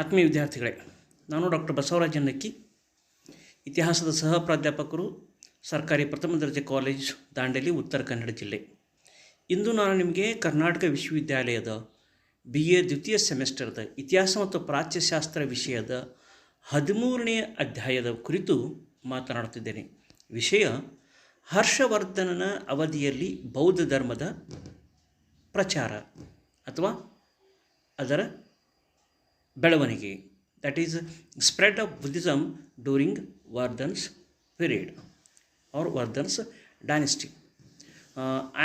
ಆತ್ಮೀಯ ವಿದ್ಯಾರ್ಥಿಗಳೇ, ನಾನು ಡಾಕ್ಟರ್ ಬಸವರಾಜ ನಕ್ಕಿ, ಇತಿಹಾಸದ ಸಹ ಪ್ರಾಧ್ಯಾಪಕರು, ಸರ್ಕಾರಿ ಪ್ರಥಮ ದರ್ಜೆ ಕಾಲೇಜ್, ದಾಂಡೇಲಿ, ಉತ್ತರ ಕನ್ನಡ ಜಿಲ್ಲೆ. ಇಂದು ನಾನು ನಿಮಗೆ ಕರ್ನಾಟಕ ವಿಶ್ವವಿದ್ಯಾಲಯದ BA ದ್ವಿತೀಯ ಸೆಮೆಸ್ಟರ್ದ ಇತಿಹಾಸ ಮತ್ತು ಪ್ರಾಚ್ಯಶಾಸ್ತ್ರ ವಿಷಯದ 13ನೇ ಅಧ್ಯಾಯದ ಕುರಿತು ಮಾತನಾಡುತ್ತಿದ್ದೇನೆ. ವಿಷಯ ಹರ್ಷವರ್ಧನನ ಅವಧಿಯಲ್ಲಿ ಬೌದ್ಧ ಧರ್ಮದ ಪ್ರಚಾರ ಅಥವಾ ಅದರ ಬೆಳವಣಿಗೆ, that is spread of Buddhism during Vardhan's period or Vardhan's dynasty.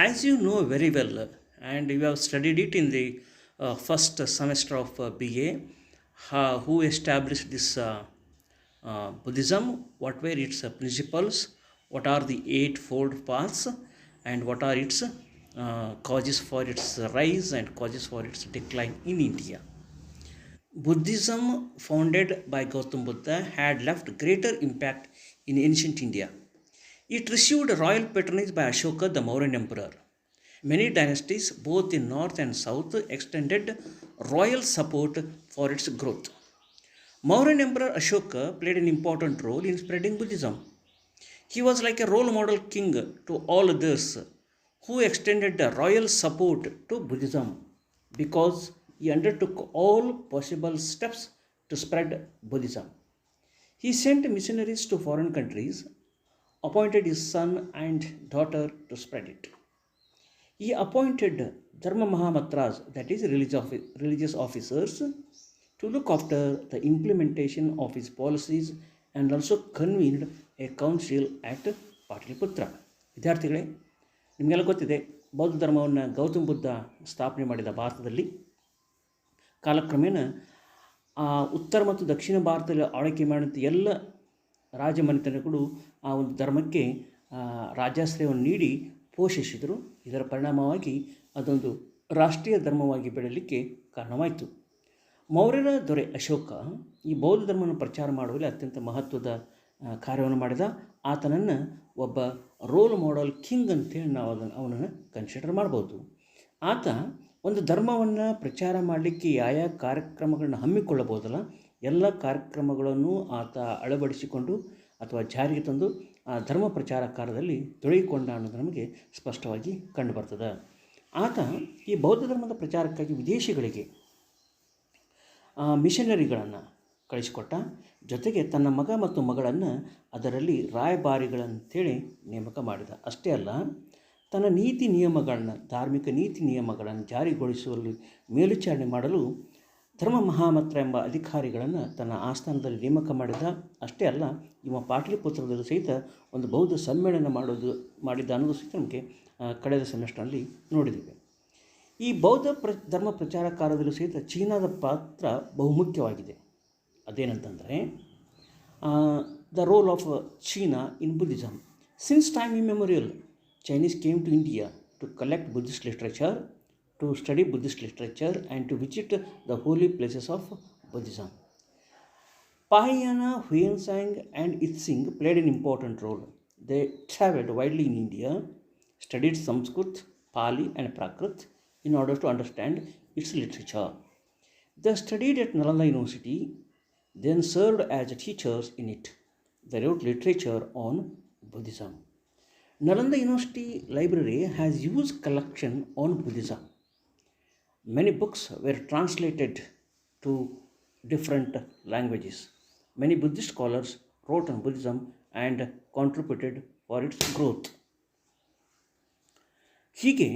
As you know very well, and you have studied it in the first semester of BA, who established this Buddhism, what were its principles, what are the eightfold paths, and what are its causes for its rise and causes for its decline in India. Buddhism, founded by Gautam Buddha, had left greater impact in ancient India. It received royal patronage by Ashoka, the Mauryan emperor. Many dynasties, both in north and south, extended royal support for its growth. Mauryan emperor Ashoka played an important role in spreading Buddhism. He was like a role model king to all others who extended the royal support to Buddhism, because he undertook all possible steps to spread Buddhism. He sent missionaries to foreign countries, appointed his son and daughter to spread it. He appointed Dharma Mahamatras, that is religious officers, to look after the implementation of his policies, and also convened a council at Pataliputra. ವಿದ್ಯಾರ್ಥಿಗಳೇ, ನಿಮಗೆಲ್ಲ ಗೊತ್ತಿದೆ, ಬೌದ್ಧ ಧರ್ಮವನ್ನು ಗೌತಮ ಬುದ್ಧ ಸ್ಥಾಪನೆ ಮಾಡಿದ ಭಾರತದಲ್ಲಿ ಕಾಲಕ್ರಮೇಣ ಉತ್ತರ ಮತ್ತು ದಕ್ಷಿಣ ಭಾರತದಲ್ಲಿ ಆಳ್ವಿಕೆ ಮಾಡಿದಂಥ ಎಲ್ಲ ರಾಜಮನೆತನಗಳು ಆ ಒಂದು ಧರ್ಮಕ್ಕೆ ರಾಜಾಶ್ರಯವನ್ನು ನೀಡಿ ಪೋಷಿಸಿದರು. ಇದರ ಪರಿಣಾಮವಾಗಿ ಅದೊಂದು ರಾಷ್ಟ್ರೀಯ ಧರ್ಮವಾಗಿ ಬೆಳೀಲಿಕ್ಕೆ ಕಾರಣವಾಯಿತು. ಮೌರ್ಯರ ದೊರೆ ಅಶೋಕ ಈ ಬೌದ್ಧ ಧರ್ಮವನ್ನು ಪ್ರಚಾರ ಮಾಡುವಲ್ಲಿ ಅತ್ಯಂತ ಮಹತ್ವದ ಕಾರ್ಯವನ್ನು ಮಾಡಿದ. ಆತನನ್ನು ಒಬ್ಬ ರೋಲ್ ಮಾಡೆಲ್ ಕಿಂಗ್ ಅಂತೇಳಿ ನಾವು ಅವನನ್ನು ಕನ್ಸಿಡರ್ ಮಾಡ್ಬೋದು. ಆತ ಒಂದು ಧರ್ಮವನ್ನು ಪ್ರಚಾರ ಮಾಡಲಿಕ್ಕೆ ಯಾವ ಕಾರ್ಯಕ್ರಮಗಳನ್ನ ಹಮ್ಮಿಕೊಳ್ಳಬಹುದಲ್ಲ, ಎಲ್ಲ ಕಾರ್ಯಕ್ರಮಗಳನ್ನು ಆತ ಅಳವಡಿಸಿಕೊಂಡು ಅಥವಾ ಜಾರಿಗೆ ತಂದು ಆ ಧರ್ಮ ಪ್ರಚಾರ ಕಾರ್ಯದಲ್ಲಿ ತೊಡಗಿಕೊಂಡ ಅನ್ನೋದು ನಮಗೆ ಸ್ಪಷ್ಟವಾಗಿ ಕಂಡುಬರ್ತದೆ. ಆತ ಈ ಬೌದ್ಧ ಧರ್ಮದ ಪ್ರಚಾರಕ್ಕಾಗಿ ವಿದೇಶಿಗಳಿಗೆ ಮಿಷನರಿಗಳನ್ನು ಕಳಿಸಿಕೊಟ್ಟ. ಜೊತೆಗೆ ತನ್ನ ಮಗ ಮತ್ತು ಮಗಳನ್ನು ಅದರಲ್ಲಿ ರಾಯಭಾರಿಗಳಂತೇಳಿ ನೇಮಕ ಮಾಡಿದ. ಅಷ್ಟೇ ಅಲ್ಲ, ತನ್ನ ನೀತಿ ನಿಯಮಗಳನ್ನು, ಧಾರ್ಮಿಕ ನೀತಿ ನಿಯಮಗಳನ್ನು ಜಾರಿಗೊಳಿಸುವಲ್ಲಿ ಮೇಲ್ವಿಚಾರಣೆ ಮಾಡಲು ಧರ್ಮ ಮಹಾಮತ್ರ ಎಂಬ ಅಧಿಕಾರಿಗಳನ್ನು ತನ್ನ ಆಸ್ಥಾನದಲ್ಲಿ ನೇಮಕ ಮಾಡಿದ. ಅಷ್ಟೇ ಅಲ್ಲ, ಇವ ಪಾಟಲಿಪುತ್ರದಲ್ಲೂ ಸಹಿತ ಒಂದು ಬೌದ್ಧ ಸಮ್ಮೇಳನ ಮಾಡಿದ್ದ ಅನ್ನೋದು ಸಹಿತ ನಮಗೆ ಕಳೆದ ಸೆಮೆಸ್ಟರ್ನಲ್ಲಿ ನೋಡಿದ್ದೀವಿ. ಈ ಬೌದ್ಧ ಧರ್ಮ ಪ್ರಚಾರ ಕಾರ್ಯದಲ್ಲೂ ಸಹಿತ ಚೀನಾದ ಪಾತ್ರ ಬಹುಮುಖ್ಯವಾಗಿದೆ. ಅದೇನಂತಂದರೆ the role of China in Buddhism. Since time immemorial, Chinese came to India to collect Buddhist literature, to study Buddhist literature, and to visit the holy places of Buddhism. Pahiyana, Huinsang, and Itsing played an important role. They traveled widely in India, studied Sanskrit, Pali, and Prakrit in order to understand its literature. They studied at Nalanda University, then served as teachers in it. They wrote literature on Buddhism. Nalanda University Library has huge collection on Buddhism. Many books were translated to different languages. Many Buddhist scholars wrote on Buddhism and contributed for its growth. ಹೀಗೆ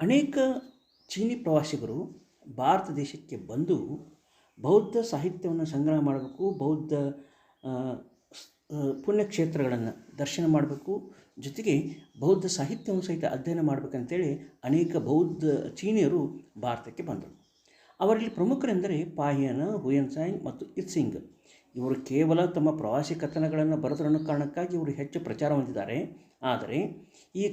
ಅನೇಕ ಚೀನಿ ಪ್ರವಾಸಿಗರು ಭಾರತ ದೇಶಕ್ಕೆ ಬಂದು ಬೌದ್ಧ ಸಾಹಿತ್ಯವನ್ನು ಸಂಗ್ರಹ ಮಾಡಬೇಕು, ಬೌದ್ಧ ಪುಣ್ಯಕ್ಷೇತ್ರಗಳನ್ನು ದರ್ಶನ ಮಾಡಬೇಕು, ಜೊತೆಗೆ ಬೌದ್ಧ ಸಾಹಿತ್ಯವನ್ನು ಸಹಿತ ಅಧ್ಯಯನ ಮಾಡಬೇಕಂತೇಳಿ ಅನೇಕ ಬೌದ್ಧ ಚೀನಿಯರು ಭಾರತಕ್ಕೆ ಬಂದರು. ಅವರಲ್ಲಿ ಪ್ರಮುಖರೆಂದರೆ ಪಾಹಿಯನ, ಹುಯನ್ಸಾಂಗ್ ಮತ್ತು ಇತ್ಸಿಂಗ್. ಇವರು ಕೇವಲ ತಮ್ಮ ಪ್ರವಾಸಿ ಕಥನಗಳನ್ನು ಬರೆದರನ್ನೋ ಕಾರಣಕ್ಕಾಗಿ ಇವರು ಹೆಚ್ಚು ಪ್ರಚಾರ ಹೊಂದಿದ್ದಾರೆ. ಆದರೆ ಈ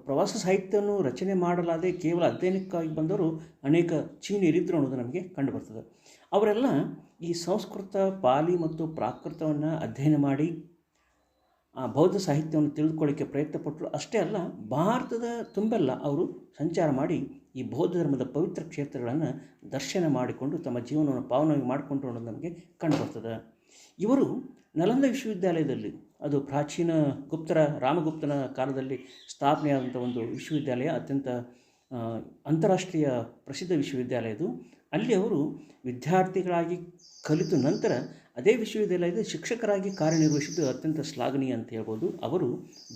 ಪ್ರವಾಸ ಸಾಹಿತ್ಯವನ್ನು ರಚನೆ ಮಾಡಲಾದೆ ಕೇವಲ ಅಧ್ಯಯನಕ್ಕಾಗಿ ಬಂದವರು ಅನೇಕ ಚೀನಿಯರಿದ್ದರು ಅನ್ನೋದು ನಮಗೆ ಕಂಡುಬರ್ತದೆ. ಅವರೆಲ್ಲ ಈ ಸಂಸ್ಕೃತ, ಪಾಲಿ ಮತ್ತು ಪ್ರಾಕೃತವನ್ನು ಅಧ್ಯಯನ ಮಾಡಿ ಬೌದ್ಧ ಸಾಹಿತ್ಯವನ್ನು ತಿಳಿದುಕೊಳ್ಳಿಕ್ಕೆ ಪ್ರಯತ್ನಪಟ್ಟರು. ಅಷ್ಟೇ ಅಲ್ಲ, ಭಾರತದ ತುಂಬೆಲ್ಲ ಅವರು ಸಂಚಾರ ಮಾಡಿ ಈ ಬೌದ್ಧ ಧರ್ಮದ ಪವಿತ್ರ ಕ್ಷೇತ್ರಗಳನ್ನು ದರ್ಶನ ಮಾಡಿಕೊಂಡು ತಮ್ಮ ಜೀವನವನ್ನು ಪಾವನವಾಗಿ ಮಾಡಿಕೊಂಡು ಅನ್ನೋದು ನಮಗೆ ಕಂಡುಬರ್ತದೆ. ಇವರು ನಲಂದ ವಿಶ್ವವಿದ್ಯಾಲಯದಲ್ಲಿ, ಅದು ಪ್ರಾಚೀನ ರಾಮಗುಪ್ತನ ಕಾಲದಲ್ಲಿ ಸ್ಥಾಪನೆಯಾದಂಥ ಒಂದು ವಿಶ್ವವಿದ್ಯಾಲಯ, ಅತ್ಯಂತ ಅಂತಾರಾಷ್ಟ್ರೀಯ ಪ್ರಸಿದ್ಧ ವಿಶ್ವವಿದ್ಯಾಲಯ ಇದು. ಅಲ್ಲಿ ಅವರು ವಿದ್ಯಾರ್ಥಿಗಳಾಗಿ ಕಲಿತು ನಂತರ ಅದೇ ವಿಶ್ವವಿದ್ಯಾಲಯದ ಶಿಕ್ಷಕರಾಗಿ ಕಾರ್ಯನಿರ್ವಹಿಸಿದ್ದು ಅತ್ಯಂತ ಶ್ಲಾಘನೀಯ ಅಂತ ಹೇಳ್ಬೋದು. ಅವರು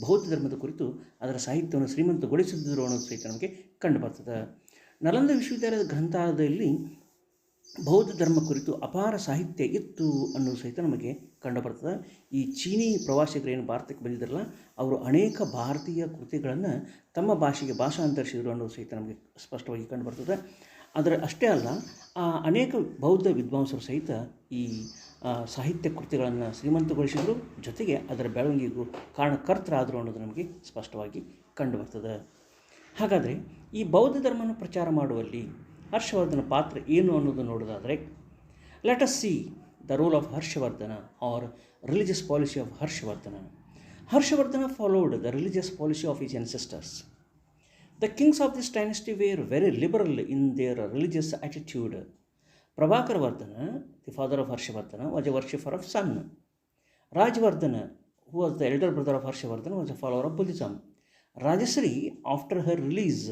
ಬೌದ್ಧ ಧರ್ಮದ ಕುರಿತು ಅದರ ಸಾಹಿತ್ಯವನ್ನು ಶ್ರೀಮಂತಗೊಳಿಸಿದ್ದರು ಅನ್ನೋದು ಸಹಿತ ನಮಗೆ ಕಂಡುಬರ್ತದೆ. ನಲಂದ ವಿಶ್ವವಿದ್ಯಾಲಯದ ಗ್ರಂಥಾಲಯದಲ್ಲಿ ಬೌದ್ಧ ಧರ್ಮ ಕುರಿತು ಅಪಾರ ಸಾಹಿತ್ಯ ಇತ್ತು ಅನ್ನೋದು ಸಹಿತ ನಮಗೆ ಕಂಡುಬರ್ತದೆ. ಈ ಚೀನಿ ಪ್ರವಾಸಿಗರೇನು ಭಾರತಕ್ಕೆ ಬಂದಿದ್ದಾರಲ್ಲ, ಅವರು ಅನೇಕ ಭಾರತೀಯ ಕೃತಿಗಳನ್ನು ತಮ್ಮ ಭಾಷೆಗೆ ಭಾಷಾಂತರಿಸಿದರು ಅನ್ನೋದು ಸಹಿತ ನಮಗೆ ಸ್ಪಷ್ಟವಾಗಿ ಕಂಡುಬರ್ತದೆ. ಅದರ ಅಷ್ಟೇ ಅಲ್ಲ, ಅನೇಕ ಬೌದ್ಧ ವಿದ್ವಾಂಸರು ಸಹಿತ ಈ ಸಾಹಿತ್ಯ ಕೃತಿಗಳನ್ನು ಶ್ರೀಮಂತಗೊಳಿಸಿದರು, ಜೊತೆಗೆ ಅದರ ಬೆಳವಣಿಗೆಗೂ ಕಾರಣಕರ್ತರಾದರು ಅನ್ನೋದು ನಮಗೆ ಸ್ಪಷ್ಟವಾಗಿ ಕಂಡುಬರ್ತದೆ. ಹಾಗಾದರೆ ಈ ಬೌದ್ಧ ಧರ್ಮವನ್ನು ಪ್ರಚಾರ ಮಾಡುವಲ್ಲಿ ಹರ್ಷವರ್ಧನ ಪಾತ್ರ ಏನು ಅನ್ನೋದು ನೋಡೋದಾದರೆ, let us see the role of Harshavardhana or religious policy of Harshavardhana. Harshavardhana followed the religious policy of his ancestors. The kings of this dynasty were very liberal in their religious attitude. Prabhakarvardhana, the father of Harshavardhana, was a worshipper of sun. Rajvardhana, who was the elder brother of Harshavardhana, was a follower of Buddhism. Rajasri, after her release,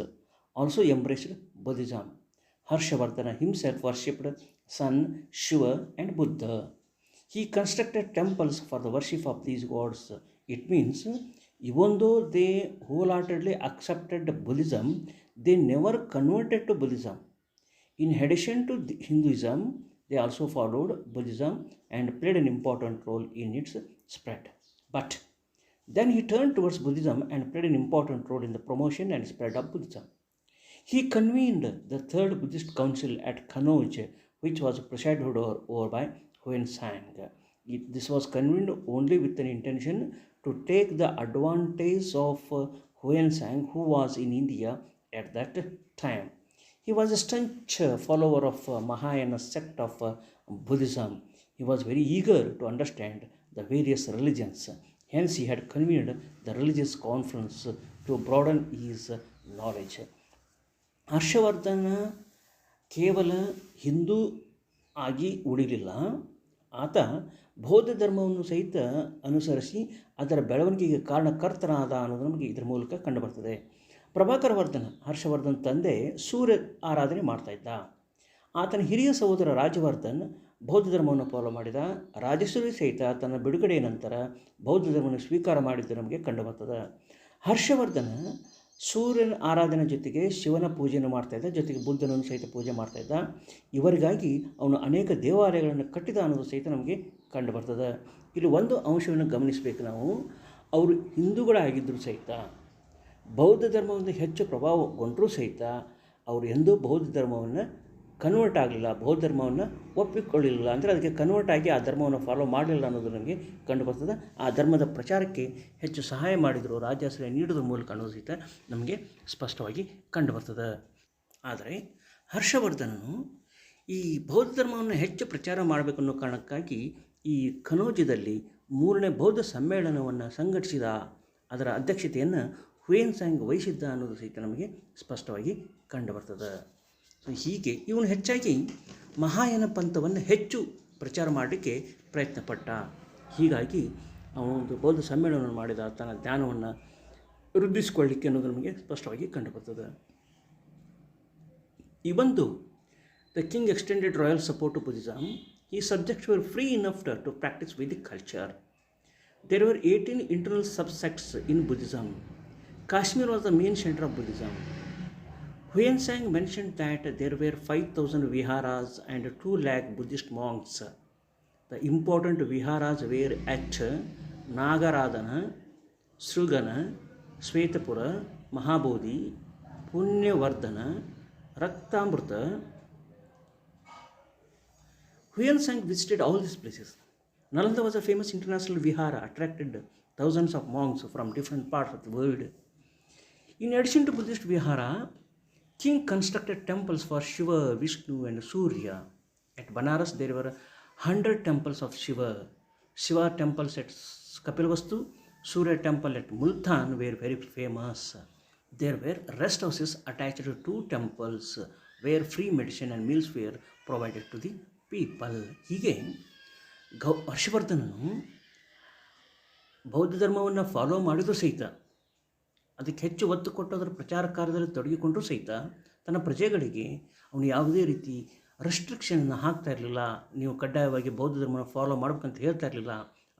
also embraced Buddhism. Harshavardhana himself worshipped sun, Shiva and Buddha. He constructed temples for the worship of these gods. It means, even though they wholeheartedly accepted Buddhism, they never converted to Buddhism. In addition to Hinduism, they also followed Buddhism and played an important role in its spread. But then he turned towards Buddhism and played an important role in the promotion and spread of Buddhism. He convened the Third Buddhist Council at Kanauj, which was presided over by Huensang. This was convened only with an intention to take the advantage of Huensang, who was in India at that time. He was a staunch follower of Mahayana sect of Buddhism. He was very eager to understand the various religions. Hence, he had convened the religious conference to broaden his knowledge. Harshavardhana ಕೇವಲ ಹಿಂದೂ ಆಗಿ ಉಳಿಲಿಲ್ಲ, ಆತ ಬೌದ್ಧ ಧರ್ಮವನ್ನು ಸಹಿತ ಅನುಸರಿಸಿ ಅದರ ಬೆಳವಣಿಗೆಗೆ ಕಾರಣಕರ್ತನಾದ ಅನ್ನೋದು ನಮಗೆ ಇದರ ಮೂಲಕ ಕಂಡುಬರ್ತದೆ. ಪ್ರಭಾಕರವರ್ಧನ, ಹರ್ಷವರ್ಧನ್ ತಂದೆ, ಸೂರ್ಯ ಆರಾಧನೆ ಮಾಡ್ತಾಯಿದ್ದ. ಆತನ ಹಿರಿಯ ಸಹೋದರ ರಾಜವರ್ಧನ್ ಬೌದ್ಧ ಧರ್ಮವನ್ನು ಫಾಲೋ ಮಾಡಿದ. ರಾಜೇಶ್ವರಿ ಸಹಿತ ತನ್ನ ಬಿಡುಗಡೆಯ ನಂತರ ಬೌದ್ಧ ಧರ್ಮವನ್ನು ಸ್ವೀಕಾರ ಮಾಡಿದ್ದು ನಮಗೆ ಕಂಡುಬರ್ತದೆ. ಹರ್ಷವರ್ಧನ ಸೂರ್ಯನ ಆರಾಧನೆ ಜೊತೆಗೆ ಶಿವನ ಪೂಜೆಯನ್ನು ಮಾಡ್ತಾಯಿದ್ದ, ಜೊತೆಗೆ ಬುದ್ಧನನ್ನು ಸಹಿತ ಪೂಜೆ ಮಾಡ್ತಾಯಿದ್ದ. ಇವರಿಗಾಗಿ ಅವನು ಅನೇಕ ದೇವಾಲಯಗಳನ್ನು ಕಟ್ಟಿದ ಅನ್ನೋದು ಸಹಿತ ನಮಗೆ ಕಂಡುಬರ್ತದೆ. ಇಲ್ಲಿ ಒಂದು ಅಂಶವನ್ನು ಗಮನಿಸಬೇಕು ನಾವು, ಅವರು ಹಿಂದೂಗಳಾಗಿದ್ದರೂ ಸಹಿತ ಬೌದ್ಧ ಧರ್ಮವನ್ನು ಹೆಚ್ಚು ಪ್ರಭಾವಗೊಂಡರೂ ಸಹಿತ ಅವರು ಎಂದೂ ಬೌದ್ಧ ಧರ್ಮವನ್ನು ಕನ್ವರ್ಟ್ ಆಗಲಿಲ್ಲ, ಬೌದ್ಧ ಧರ್ಮವನ್ನು ಒಪ್ಪಿಕೊಳ್ಳಲಿಲ್ಲ. ಅಂದರೆ ಅದಕ್ಕೆ ಕನ್ವರ್ಟ್ ಆಗಿ ಆ ಧರ್ಮವನ್ನು ಫಾಲೋ ಮಾಡಲಿಲ್ಲ ಅನ್ನೋದು ನಮಗೆ ಕಂಡುಬರ್ತದೆ. ಆ ಧರ್ಮದ ಪ್ರಚಾರಕ್ಕೆ ಹೆಚ್ಚು ಸಹಾಯ ಮಾಡಿದರು, ರಾಜ್ಯಾಶ್ರಯ ನೀಡೋದ್ರ ಮೂಲಕ ಅನ್ನೋದು ಸಹಿತ ನಮಗೆ ಸ್ಪಷ್ಟವಾಗಿ ಕಂಡುಬರ್ತದೆ. ಆದರೆ ಹರ್ಷವರ್ಧನನು ಈ ಬೌದ್ಧ ಧರ್ಮವನ್ನು ಹೆಚ್ಚು ಪ್ರಚಾರ ಮಾಡಬೇಕು ಅನ್ನೋ ಕಾರಣಕ್ಕಾಗಿ ಈ ಕನೌಜದಲ್ಲಿ 3ನೇ ಬೌದ್ಧ ಸಮ್ಮೇಳನವನ್ನು ಸಂಘಟಿಸಿದ. ಅದರ ಅಧ್ಯಕ್ಷತೆಯನ್ನು ಹುಯೆನ್ಸಾಂಗ್ ವಹಿಸಿದ್ದ ಅನ್ನೋದು ಸಹಿತ ನಮಗೆ ಸ್ಪಷ್ಟವಾಗಿ ಕಂಡುಬರ್ತದೆ. ಸೊ ಹೀಗೆ ಇವನು ಹೆಚ್ಚಾಗಿ ಮಹಾಯಾನ ಪಂಥವನ್ನು ಹೆಚ್ಚು ಪ್ರಚಾರ ಮಾಡಲಿಕ್ಕೆ ಪ್ರಯತ್ನಪಟ್ಟ. ಹೀಗಾಗಿ ಅವನೊಂದು ಬೌದ್ಧ ಸಮ್ಮೇಳನವನ್ನು ಮಾಡಿದ, ತನ್ನ ಜ್ಞಾನವನ್ನು ವೃದ್ಧಿಸಿಕೊಳ್ಳಲಿಕ್ಕೆ ಅನ್ನೋದು ನಮಗೆ ಸ್ಪಷ್ಟವಾಗಿ ಕಂಡುಬರ್ತದೆ. Even though the king extended royal support to Buddhism, his subjects were free enough to practice Vedic culture. There were 18 internal subsects in Buddhism. Kashmir was the main center of Buddhism. Huensang mentioned that there were 5,000 viharas and 2 lakh Buddhist monks. The important viharas were at Nagaradhana, Srugana, Svetapura, Mahabodhi, Punyavardhana, Raktamrita. Huensang visited all these places. Nalanda was a famous international vihara, attracted thousands of monks from different parts of the world. In addition to Buddhist vihara, king constructed temples for Shiva, Vishnu and Surya. At Banaras there were 100 temples of Shiva. Shiva temples at Kapilvastu, Surya temple at Multan were very famous. There were rest houses attached to two temples where free medicine and meals were provided to the people. ಹೀಗೆ ಹರ್ಷವರ್ಧನನು ಬೌದ್ಧ ಧರ್ಮವನ್ನು follow ಮಾಡಿದರೂ ಸಹಿತ, ಅದಕ್ಕೆ ಹೆಚ್ಚು ಒತ್ತು ಕೊಟ್ಟು ಅದರ ಪ್ರಚಾರ ಕಾರ್ಯದಲ್ಲಿ ತೊಡಗಿಕೊಂಡರೂ ಸಹಿತ ತನ್ನ ಪ್ರಜೆಗಳಿಗೆ ಅವನು ಯಾವುದೇ ರೀತಿ ರೆಸ್ಟ್ರಿಕ್ಷನನ್ನು ಹಾಕ್ತಾ ಇರಲಿಲ್ಲ. ನೀವು ಕಡ್ಡಾಯವಾಗಿ ಬೌದ್ಧ ಧರ್ಮನ ಫಾಲೋ ಮಾಡ್ಬೇಕಂತ ಹೇಳ್ತಾ ಇರಲಿಲ್ಲ.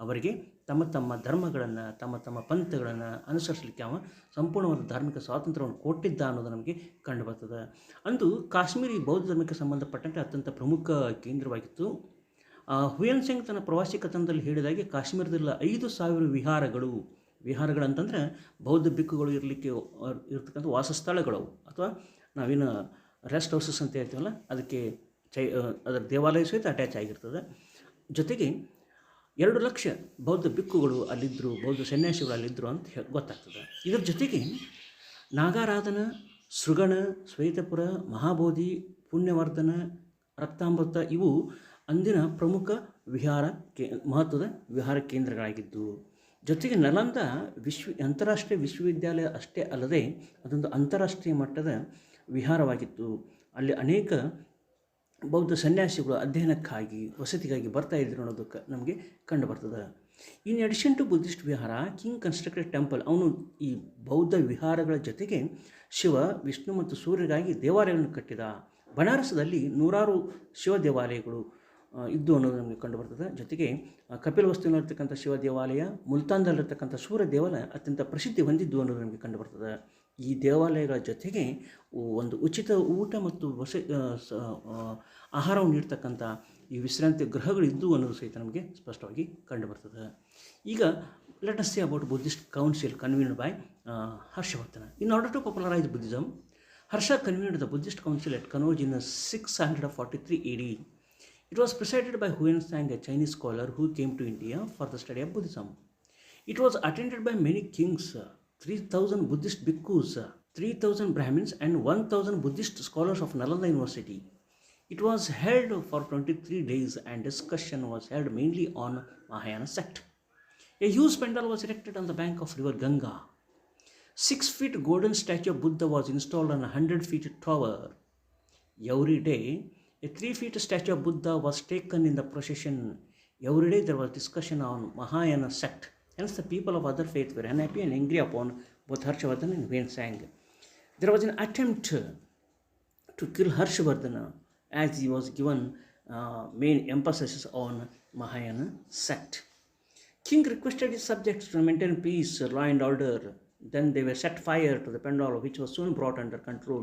ಅವರಿಗೆ ತಮ್ಮ ತಮ್ಮ ಧರ್ಮಗಳನ್ನು, ತಮ್ಮ ತಮ್ಮ ಪಂಥಗಳನ್ನು ಅನುಸರಿಸಲಿಕ್ಕೆ ಅವ ಸಂಪೂರ್ಣವಾದ ಧಾರ್ಮಿಕ ಸ್ವಾತಂತ್ರ್ಯವನ್ನು ಕೊಟ್ಟಿದ್ದ ಅನ್ನೋದು ನಮಗೆ ಕಂಡುಬರ್ತದೆ. ಅಂದು ಕಾಶ್ಮೀರಿ ಬೌದ್ಧ ಧರ್ಮಕ್ಕೆ ಸಂಬಂಧಪಟ್ಟಂತೆ ಅತ್ಯಂತ ಪ್ರಮುಖ ಕೇಂದ್ರವಾಗಿತ್ತು. ಹುಯೆನ್ ಸಾಂಗ್ ತನ್ನ ಪ್ರವಾಸಿ ಕಥನದಲ್ಲಿ ಹೇಳಿದಾಗೆ ಕಾಶ್ಮೀರದಲ್ಲಿ 5,000 ವಿಹಾರಗಳಂತಂದರೆ ಬೌದ್ಧ ಬಿಕ್ಕುಗಳು ಇರ್ತಕ್ಕಂಥ ವಾಸಸ್ಥಳಗಳು, ಅಥವಾ ನಾವೇನು ರೆಸ್ಟ್ ಹೌಸಸ್ ಅಂತ ಹೇಳ್ತೀವಲ್ಲ, ಅದಕ್ಕೆ ಅದರ ದೇವಾಲಯ ಸಹಿತ ಅಟ್ಯಾಚ್ ಆಗಿರ್ತದೆ. ಜೊತೆಗೆ 2 ಲಕ್ಷ ಬೌದ್ಧ ಬಿಕ್ಕುಗಳು ಅಲ್ಲಿದ್ದರು, ಬೌದ್ಧ ಸನ್ಯಾಸಿಗಳು ಅಲ್ಲಿದ್ದರು ಅಂತ ಗೊತ್ತಾಗ್ತದೆ. ಇದರ ಜೊತೆಗೆ ನಾಗಾರಾಧನ, ಸೃಗಣ, ಶ್ವೇತಪುರ, ಮಹಾಬೋಧಿ, ಪುಣ್ಯವರ್ಧನ, ರಕ್ತಾಮೃತ ಇವು ಅಂದಿನ ಪ್ರಮುಖ ಮಹತ್ವದ ವಿಹಾರ ಕೇಂದ್ರಗಳಾಗಿದ್ದು, ಜೊತೆಗೆ ನಲಂದ ಅಂತಾರಾಷ್ಟ್ರೀಯ ವಿಶ್ವವಿದ್ಯಾಲಯ ಅಷ್ಟೇ ಅಲ್ಲದೆ ಅದೊಂದು ಅಂತಾರಾಷ್ಟ್ರೀಯ ಮಟ್ಟದ ವಿಹಾರವಾಗಿತ್ತು. ಅಲ್ಲಿ ಅನೇಕ ಬೌದ್ಧ ಸನ್ಯಾಸಿಗಳು ಅಧ್ಯಯನಕ್ಕಾಗಿ, ವಸತಿಗಾಗಿ ಬರ್ತಾ ಇದ್ರು ಅನ್ನೋದಕ್ಕೆ ನಮಗೆ ಕಂಡು ಬರ್ತದೆ. ಇನ್ ಅಡಿಷನ್ ಟು ಬುದ್ಧಿಸ್ಟ್ ವಿಹಾರ, ಕಿಂಗ್ ಕನ್ಸ್ಟ್ರಕ್ಟೆಡ್ ಟೆಂಪಲ್. ಅವನು ಈ ಬೌದ್ಧ ವಿಹಾರಗಳ ಜೊತೆಗೆ ಶಿವ, ವಿಷ್ಣು ಮತ್ತು ಸೂರ್ಯಗಾಗಿ ದೇವಾಲಯಗಳನ್ನು ಕಟ್ಟಿದ. ಬನಾರಸದಲ್ಲಿ 100 ಶಿವ ದೇವಾಲಯಗಳು ಇದ್ದು ಅನ್ನೋದು ನಮಗೆ ಕಂಡು ಬರ್ತದೆ. ಜೊತೆಗೆ ಕಪಿಲವಸ್ತುವಿನಲ್ಲಿರ್ತಕ್ಕಂಥ ಶಿವ ದೇವಾಲಯ, ಮುಲ್ತಾನ್ದಲ್ಲಿರ್ತಕ್ಕಂಥ ಸೂರ್ಯ ದೇವಾಲಯ ಅತ್ಯಂತ ಪ್ರಸಿದ್ಧಿ ಹೊಂದಿದ್ದು ಅನ್ನೋದು ನಮಗೆ ಕಂಡು ಬರ್ತದೆ. ಈ ದೇವಾಲಯಗಳ ಜೊತೆಗೆ ಒಂದು ಉಚಿತ ಊಟ ಮತ್ತು ಆಹಾರವನ್ನು ನೀಡ್ತಕ್ಕಂಥ ಈ ವಿಶ್ರಾಂತಿ ಗೃಹಗಳು ಇದ್ದು ಅನ್ನೋದು ಸಹಿತ ನಮಗೆ ಸ್ಪಷ್ಟವಾಗಿ ಕಂಡುಬರ್ತದೆ. ಈಗ let us say about Buddhist council convened by Harshavardhana. In order to popularise Buddhism, Harsha convened the Buddhist Council at Kanauj in 643 AD. It was presided by Huyen Tsang, a Chinese scholar who came to India for the study of Buddhism. It was attended by many kings, 3,000 Buddhist bhikkhus, 3,000 Brahmins, and 1,000 Buddhist scholars of Nalanda University. It was held for 23 days and discussion was held mainly on Mahayana sect. A huge pandal was erected on the bank of river Ganga. 6 feet golden statue of Buddha was installed on a 100 feet tower. Every day, a 3 feet statue of Buddha was taken in the procession. Every day there was discussion on Mahayana sect. Hence the people of other faith were unhappy and angry upon both Harshavardhana and Huyen Tsang. There was an attempt to kill Harshavardhana as he was given main emphasis on Mahayana sect. King requested his subjects to maintain peace, law and order. Then they were set fire to the pandal, which was soon brought under control.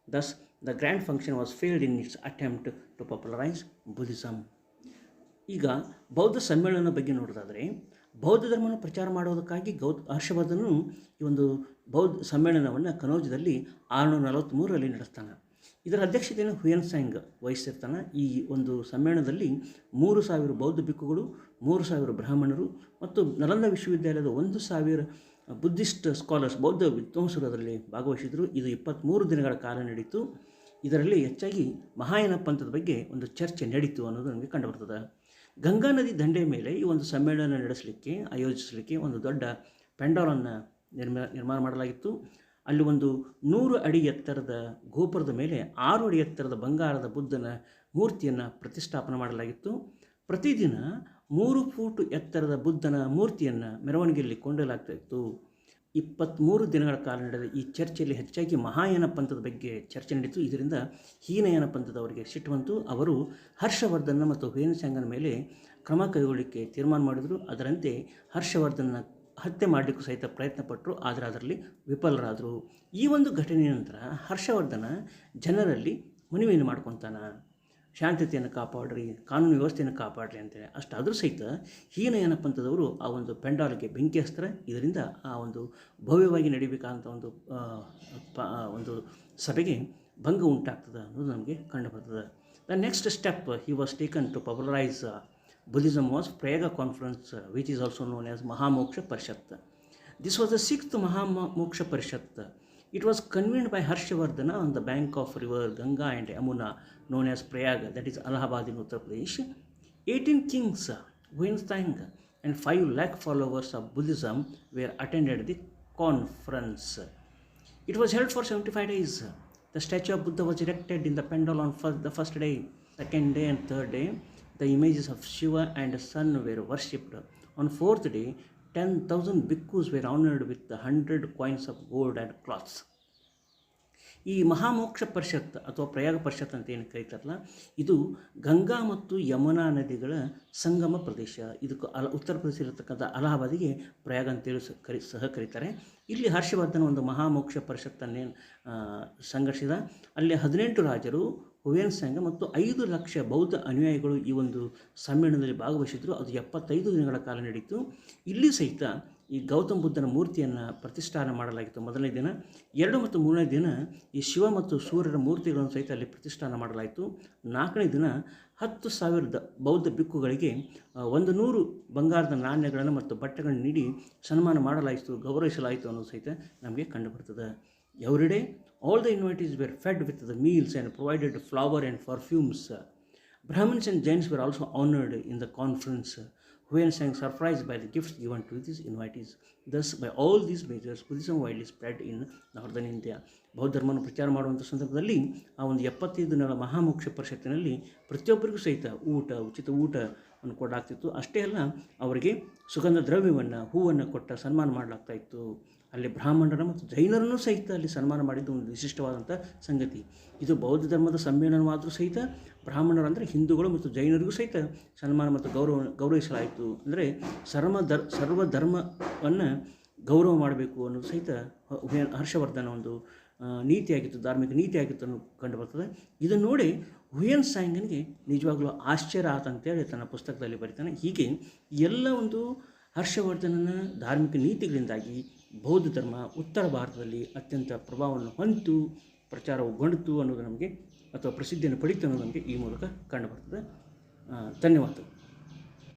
Thus, the grand function was failed in its attempt to popularize Buddhism. ಈಗ ಬೌದ್ಧ ಸಮ್ಮೇಳನ ಬಗ್ಗೆ ನೋಡೋದಾದರೆ, ಬೌದ್ಧ ಧರ್ಮವನ್ನು ಪ್ರಚಾರ ಮಾಡೋದಕ್ಕಾಗಿ ಹರ್ಷವರ್ಧನನು ಈ ಒಂದು ಬೌದ್ಧ ಸಮ್ಮೇಳನವನ್ನು ಕನೌಜದಲ್ಲಿ 643ರಲ್ಲಿ ನಡೆಸ್ತಾನೆ. ಇದರ ಅಧ್ಯಕ್ಷತೆಯನ್ನು ಹುಯೆನ್ ಸಾಂಗ್ ವಹಿಸಿರ್ತಾನೆ. ಈ ಒಂದು ಸಮ್ಮೇಳನದಲ್ಲಿ 3,000 ಬೌದ್ಧ ಭಿಕ್ಕುಗಳು, 3,000 ಬ್ರಾಹ್ಮಣರು ಮತ್ತು ನಲಂದ ವಿಶ್ವವಿದ್ಯಾಲಯದ 1,000 ಬುದ್ಧಿಸ್ಟ್ ಸ್ಕಾಲರ್ಸ್, ಬೌದ್ಧ ವಿದ್ವಾಂಸರು ಅದರಲ್ಲಿ ಭಾಗವಹಿಸಿದರು. ಇದು 23 ದಿನಗಳ ಕಾಲ ನಡೀತು. ಇದರಲ್ಲಿ ಹೆಚ್ಚಾಗಿ ಮಹಾಯಾನ ಪಂಥದ ಬಗ್ಗೆ ಒಂದು ಚರ್ಚೆ ನಡೀತು ಅನ್ನೋದು ನಮಗೆ ಕಂಡುಬರ್ತದೆ. ಗಂಗಾ ನದಿ ದಂಡೆ ಮೇಲೆ ಈ ಒಂದು ಸಮ್ಮೇಳನ ಆಯೋಜಿಸಲಿಕ್ಕೆ ಒಂದು ದೊಡ್ಡ ಪೆಂಡಾಲನ್ನು ನಿರ್ಮಾಣ ಮಾಡಲಾಗಿತ್ತು. ಅಲ್ಲಿ ಒಂದು 100 ಅಡಿ ಎತ್ತರದ ಗೋಪುರದ ಮೇಲೆ 6 ಅಡಿ ಎತ್ತರದ ಬಂಗಾರದ ಬುದ್ಧನ ಮೂರ್ತಿಯನ್ನು ಪ್ರತಿಷ್ಠಾಪನೆ ಮಾಡಲಾಗಿತ್ತು. ಪ್ರತಿದಿನ 3 ಫೂಟ್ ಎತ್ತರದ ಬುದ್ಧನ ಮೂರ್ತಿಯನ್ನು ಮೆರವಣಿಗೆಯಲ್ಲಿ ಕೊಂಡೊಯ್ಯಲಾಗ್ತಾಯಿತ್ತು. 23 ದಿನಗಳ ಕಾಲ ನಡೆದ ಈ ಚರ್ಚೆಯಲ್ಲಿ ಹೆಚ್ಚಾಗಿ ಮಹಾಯಾನ ಪಂಥದ ಬಗ್ಗೆ ಚರ್ಚೆ ನಡೀತು. ಇದರಿಂದ ಹೀನಯಾನ ಪಂಥದವರಿಗೆ ಸಿಟ್ಟು ಬಂತು. ಅವರು ಹರ್ಷವರ್ಧನ ಮತ್ತು ಹುಯೆನ್ ಸಾಂಗನ ಮೇಲೆ ಕ್ರಮ ಕೈಗೊಳ್ಳಲಿಕ್ಕೆ ತೀರ್ಮಾನ ಮಾಡಿದರು. ಅದರಂತೆ ಹರ್ಷವರ್ಧನ ಹತ್ಯೆ ಮಾಡಲಿಕ್ಕೂ ಸಹಿತ ಪ್ರಯತ್ನಪಟ್ಟರು, ಆದರೆ ಅದರಲ್ಲಿ ವಿಫಲರಾದರು. ಈ ಒಂದು ಘಟನೆಯ ನಂತರ ಹರ್ಷವರ್ಧನ ಜನರಲ್ಲಿ ಮನವಿಯನ್ನು ಮಾಡ್ಕೊತಾನೆ, ಶಾಂತತೆಯನ್ನು ಕಾಪಾಡ್ರಿ, ಕಾನೂನು ವ್ಯವಸ್ಥೆಯನ್ನು ಕಾಪಾಡ್ರಿ ಅಂತೇಳಿ. ಅಷ್ಟಾದರೂ ಸಹಿತ ಹೀನಯಾನ ಪಂಥದವರು ಆ ಒಂದು ಪೆಂಡಾಲ್ಗೆ ಬೆಂಕಿ ಹಚ್ತಾರೆ. ಇದರಿಂದ ಆ ಒಂದು ಭವ್ಯವಾಗಿ ನಡಿಬೇಕಾದಂಥ ಒಂದು ಸಭೆಗೆ ಭಂಗ ಉಂಟಾಗ್ತದೆ ಅನ್ನೋದು ನಮಗೆ ಕಂಡುಬರ್ತದೆ. The next step he was taken to popularize Buddhism was Prayaga Conference, which is also known as Mahamoksha Parishat. This was the 6th Mahamoksha Parishat. It was convened by Harshavardhana on the bank of river Ganga and Yamuna, known as Prayaga, that is Allahabad in Uttar Pradesh. 18 kings, Huyen Tsang, and 5 lakh followers of Buddhism were attended the conference. It was held for 75 days. The statue of Buddha was erected in the pandal on the first day, second day, and third day. The images of Shiva and the sun were worshipped. On fourth day, 10,000 bhikkhus were honored with 100 coins of gold and cloths. ಈ ಮಹಾಮೋಕ್ಷ ಪರಿಷತ್ ಅಥವಾ ಪ್ರಯಾಗ ಪರಿಷತ್ ಅಂತ ಏನು ಕರೀತಾರಲ್ಲ, ಇದು ಗಂಗಾ ಮತ್ತು ಯಮುನಾ ನದಿಗಳ ಸಂಗಮ ಪ್ರದೇಶ. ಇದಕ್ಕೆ ಉತ್ತರ ಪ್ರದೇಶ ಇರತಕ್ಕಂಥ ಅಲಹಾಬಾದಿಗೆ ಪ್ರಯಾಗ ಅಂತೇಳಿ ಸಹ ಕರೀತಾರೆ. ಇಲ್ಲಿ ಹರ್ಷವರ್ಧನ ಒಂದು ಮಹಾಮೋಕ್ಷ ಪರಿಷತ್ತನ್ನೇ ಸಂಘಟಿಸಿದ. ಅಲ್ಲಿ 18 ರಾಜರು, ಹುಯೆನ್ ಸಾಂಗ್ ಮತ್ತು 5 ಲಕ್ಷ ಬೌದ್ಧ ಅನುಯಾಯಿಗಳು ಈ ಒಂದು ಸಮ್ಮೇಳನದಲ್ಲಿ ಭಾಗವಹಿಸಿದ್ರು. ಅದು 75 ದಿನಗಳ ಕಾಲ ನಡೀತು. ಇಲ್ಲಿ ಸಹಿತ ಈ ಗೌತಮ ಬುದ್ಧನ ಮೂರ್ತಿಯನ್ನು ಪ್ರತಿಷ್ಠಾನ ಮಾಡಲಾಗಿತ್ತು ಮೊದಲನೇ ದಿನ. 2 ಮತ್ತು 3ನೇ ದಿನ ಈ ಶಿವ ಮತ್ತು ಸೂರ್ಯರ ಮೂರ್ತಿಗಳನ್ನು ಸಹಿತ ಅಲ್ಲಿ ಪ್ರತಿಷ್ಠಾನ ಮಾಡಲಾಯಿತು. 4ನೇ ದಿನ 10,000 ಬೌದ್ಧ ಭಿಕ್ಕುಗಳಿಗೆ 100 ಬಂಗಾರದ ನಾಣ್ಯಗಳನ್ನು ಮತ್ತು ಬಟ್ಟೆಗಳನ್ನು ನೀಡಿ ಸನ್ಮಾನ ಮಾಡಲಾಯಿತು, ಗೌರವಿಸಲಾಯಿತು ಅನ್ನೋದು ಸಹಿತ ನಮಗೆ ಕಂಡುಬರ್ತದೆ. Every day all the invitees were fed with the meals and provided flower and perfumes. Brahmins and Jains were also honored in the conference. Huyen sang surprised by the gifts given to these invitees. Thus, by all these measures, Buddhism widely spread in northern India. ಬೌದ್ಧ ಧರ್ಮವನ್ನು ಪ್ರಚಾರ ಮಾಡುವಂಥ ಸಂದರ್ಭದಲ್ಲಿ ಆ ಒಂದು 75 ದಿನಗಳ ಮಹಾಮೋಕ್ಷ ಪರಿಷತ್ತಿನಲ್ಲಿ ಪ್ರತಿಯೊಬ್ಬರಿಗೂ ಸಹಿತ ಉಚಿತ ಊಟವನ್ನು ಕೊಡಲಾಗ್ತಿತ್ತು. ಅಷ್ಟೇ ಅಲ್ಲ, ಅವರಿಗೆ ಸುಗಂಧ ದ್ರವ್ಯವನ್ನು, ಹೂವನ್ನು ಕೊಟ್ಟ ಸನ್ಮಾನ ಮಾಡಲಾಗ್ತಾ ಇತ್ತು. ಅಲ್ಲಿ ಬ್ರಾಹ್ಮಣರ ಮತ್ತು ಜೈನರನ್ನು ಸಹಿತ ಅಲ್ಲಿ ಸನ್ಮಾನ ಮಾಡಿದ್ದು ಒಂದು ವಿಶಿಷ್ಟವಾದಂಥ ಸಂಗತಿ. ಇದು ಬೌದ್ಧ ಧರ್ಮದ ಸಮ್ಮೇಳನವಾದರೂ ಸಹಿತ ಬ್ರಾಹ್ಮಣರು ಅಂದರೆ ಹಿಂದೂಗಳು ಮತ್ತು ಜೈನರಿಗೂ ಸಹಿತ ಸನ್ಮಾನ ಮತ್ತು ಗೌರವಿಸಲಾಯಿತು. ಅಂದರೆ ಸರ್ವ ಧರ್ಮವನ್ನು ಗೌರವ ಮಾಡಬೇಕು ಅನ್ನೋದು ಸಹಿತ ಹರ್ಷವರ್ಧನ ಒಂದು ನೀತಿಯಾಗಿತ್ತು, ಧಾರ್ಮಿಕ ನೀತಿಯಾಗಿತ್ತು ಅನ್ನೋದು ಕಂಡುಬರ್ತದೆ. ಇದನ್ನು ನೋಡಿ ಹುಯೆನ್ ಸಾಂಗನಿಗೆ ನಿಜವಾಗ್ಲೂ ಆಶ್ಚರ್ಯ ಆತಂತೇಳಿ ತನ್ನ ಪುಸ್ತಕದಲ್ಲಿ ಬರೀತಾನೆ. ಹೀಗೆ ಎಲ್ಲ ಒಂದು ಹರ್ಷವರ್ಧನನ ಧಾರ್ಮಿಕ ನೀತಿಗಳಿಂದಾಗಿ ಬೌದ್ಧ ಧರ್ಮ ಉತ್ತರ ಭಾರತದಲ್ಲಿ ಅತ್ಯಂತ ಪ್ರಭಾವವನ್ನು ಹೊಂದಿತು, ಪ್ರಚಾರಗೊಂಡಿತು ಅನ್ನೋದು ನಮಗೆ, ಅಥವಾ ಪ್ರಸಿದ್ಧಿಯನ್ನು ಪಡೀತು ಅನ್ನೋದು ನಮಗೆ ಈ ಮೂಲಕ ಕಂಡುಬರ್ತದೆ. ಧನ್ಯವಾದಗಳು.